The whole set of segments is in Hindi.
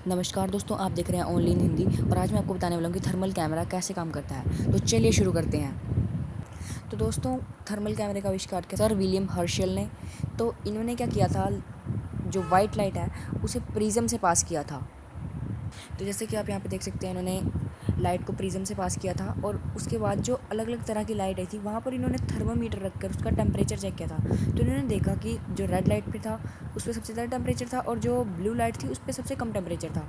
नमस्कार दोस्तों, आप देख रहे हैं ऑनलाइन हिंदी और आज मैं आपको बताने वाला हूँ कि थर्मल कैमरा कैसे काम करता है। तो चलिए शुरू करते हैं। तो दोस्तों, थर्मल कैमरे का आविष्कार किया सर विलियम हर्शल ने। तो इन्होंने क्या किया था, जो वाइट लाइट है उसे प्रिज्म से पास किया था। तो जैसे कि आप यहाँ पे देख सकते हैं, इन्होंने लाइट को प्रिज्म से पास किया था और उसके बाद जो अलग अलग तरह की लाइट आई थी वहाँ पर इन्होंने थर्मामीटर रखकर उसका टेम्परेचर चेक किया था। तो इन्होंने देखा कि जो रेड लाइट पे था उस पर सबसे ज़्यादा टेम्परेचर था और जो ब्लू लाइट थी उस पर सबसे कम टेम्परेचर था।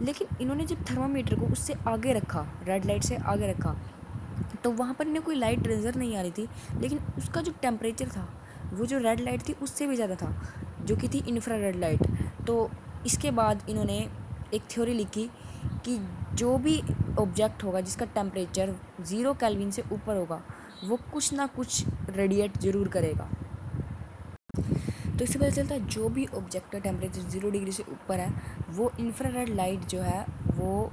लेकिन इन्होंने जब थर्मामीटर को उससे आगे रखा, रेड लाइट से आगे रखा, तो वहाँ पर इन्हें कोई लाइट नज़र नहीं आ रही थी, लेकिन उसका जो टेम्परेचर था वो जो रेड लाइट थी उससे भी ज़्यादा था, जो कि थी इंफ्रारेड लाइट। तो इसके बाद इन्होंने एक थ्योरी लिखी कि जो भी ऑब्जेक्ट होगा जिसका टेम्परेचर 0 केल्विन से ऊपर होगा वो कुछ ना कुछ रेडिएट ज़रूर करेगा। तो इससे पता चलता है जो भी ऑब्जेक्ट का टेम्परेचर 0 डिग्री से ऊपर है वो इंफ्रारेड लाइट जो है वो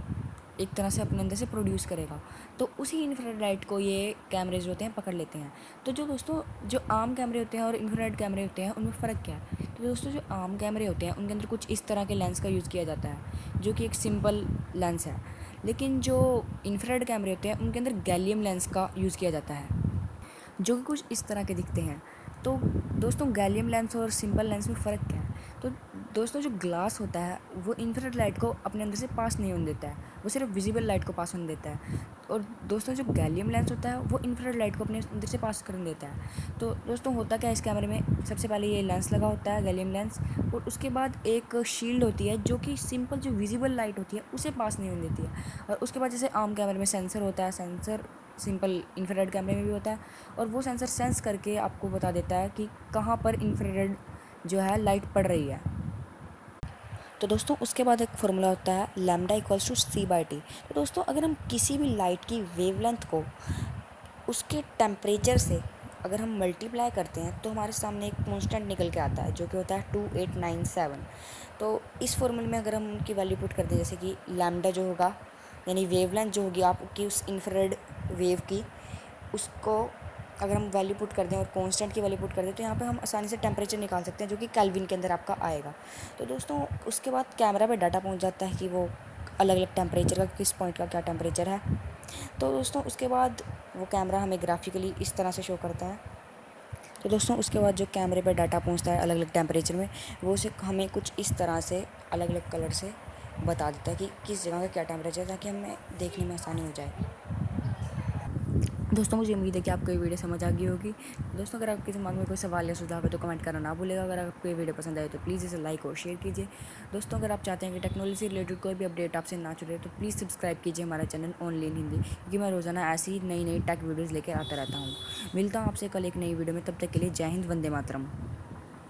एक तरह से अपने अंदर से प्रोड्यूस करेगा। तो उसी इंफ्रारेड लाइट को ये कैमरे जो होते हैं पकड़ लेते हैं। तो जो दोस्तों, जो आम कैमरे होते हैं और इंफ्रारेड कैमरे होते हैं उनमें फ़र्क क्या है? तो दोस्तों, जो आम कैमरे होते हैं उनके अंदर कुछ इस तरह के लेंस का यूज़ किया जाता है जो कि एक सिंपल लेंस है। लेकिन जो इंफ्रारेड कैमरे होते हैं उनके अंदर गैलियम लेंस का यूज़ किया जाता है, जो कि कुछ इस तरह के दिखते हैं। तो दोस्तों, गैलियम लेंस और सिंपल लेंस में फ़र्क क्या है? तो दोस्तों, जो ग्लास होता है वो इंफ्रारेड लाइट को अपने अंदर से पास नहीं होने देता है, वो सिर्फ विजिबल लाइट को पास होने देता है। और दोस्तों, जो गैलियम लेंस होता है वो इंफ्रारेड लाइट को अपने अंदर से पास करने देता है। तो दोस्तों, होता क्या है इस कैमरे में, सबसे पहले ये लेंस लगा होता है, गैलियम लेंस, और उसके बाद एक शील्ड होती है जो कि सिंपल जो विजिबल लाइट होती है उसे पास नहीं होने देती है। और उसके बाद जैसे आम कैमरे में सेंसर होता है, सेंसर सिंपल इंफ्रारेड कैमरे में भी होता है, और वो सेंसर सेंस करके आपको बता देता है कि कहाँ पर इंफ्रारेड जो है लाइट पड़ रही है। तो दोस्तों, उसके बाद एक फार्मूला होता है लैम्डा इक्वल्स टू c/t। तो दोस्तों, अगर हम किसी भी लाइट की वेवलेंथ को उसके टेम्परेचर से अगर हम मल्टीप्लाई करते हैं तो हमारे सामने एक कांस्टेंट निकल के आता है जो कि होता है 2897। तो इस फॉर्मूले में अगर हम उनकी वैल्यू पुट करते हैं, जैसे कि लैम्डा जो होगा यानी वेवलेंथ जो होगी आपकी उस इंफ्रारेड वेव की, उसको अगर हम वैल्यू पुट कर दें और कांस्टेंट की वैल्यू पुट कर दें तो यहाँ पे हम आसानी से टेम्परेचर निकाल सकते हैं जो कि केल्विन के अंदर आपका आएगा। तो दोस्तों, उसके बाद कैमरा पे डाटा पहुँच जाता है कि वो अलग अलग टेम्परेचर का किस पॉइंट का क्या टेम्परेचर है। तो दोस्तों, उसके बाद वो कैमरा हमें ग्राफिकली इस तरह से शो करता है। तो दोस्तों, उसके बाद जो कैमरे पर डाटा पहुँचता है अलग अलग टेम्परेचर में, वो उसे हमें कुछ इस तरह से अलग अलग कलर से बता देता है कि किस जगह का क्या टेम्परेचर है, ताकि हमें देखने में आसानी हो जाए। दोस्तों, मुझे उम्मीद है कि आपको ये वीडियो समझ आ गई होगी। दोस्तों, अगर आपके दिमाग में कोई सवाल या सुझाव है तो कमेंट करना ना भूलेगा। अगर आपको ये वीडियो पसंद आए तो प्लीज़ इसे लाइक और शेयर कीजिए। दोस्तों, अगर आप चाहते हैं कि टेक्नोलॉजी से रिलेटेड कोई भी अपडेट आपसे ना छूटे तो प्लीज़ सब्सक्राइब कीजिए हमारा चैनल ऑनलाइन हिंदी, क्योंकि मैं रोज़ाना ऐसी ही नई नई टेक वीडियोज़ लेकर आता रहता हूँ। मिलता हूँ आपसे कल एक नई वीडियो में, तब तक के लिए जय हिंद, वंदे मातरम।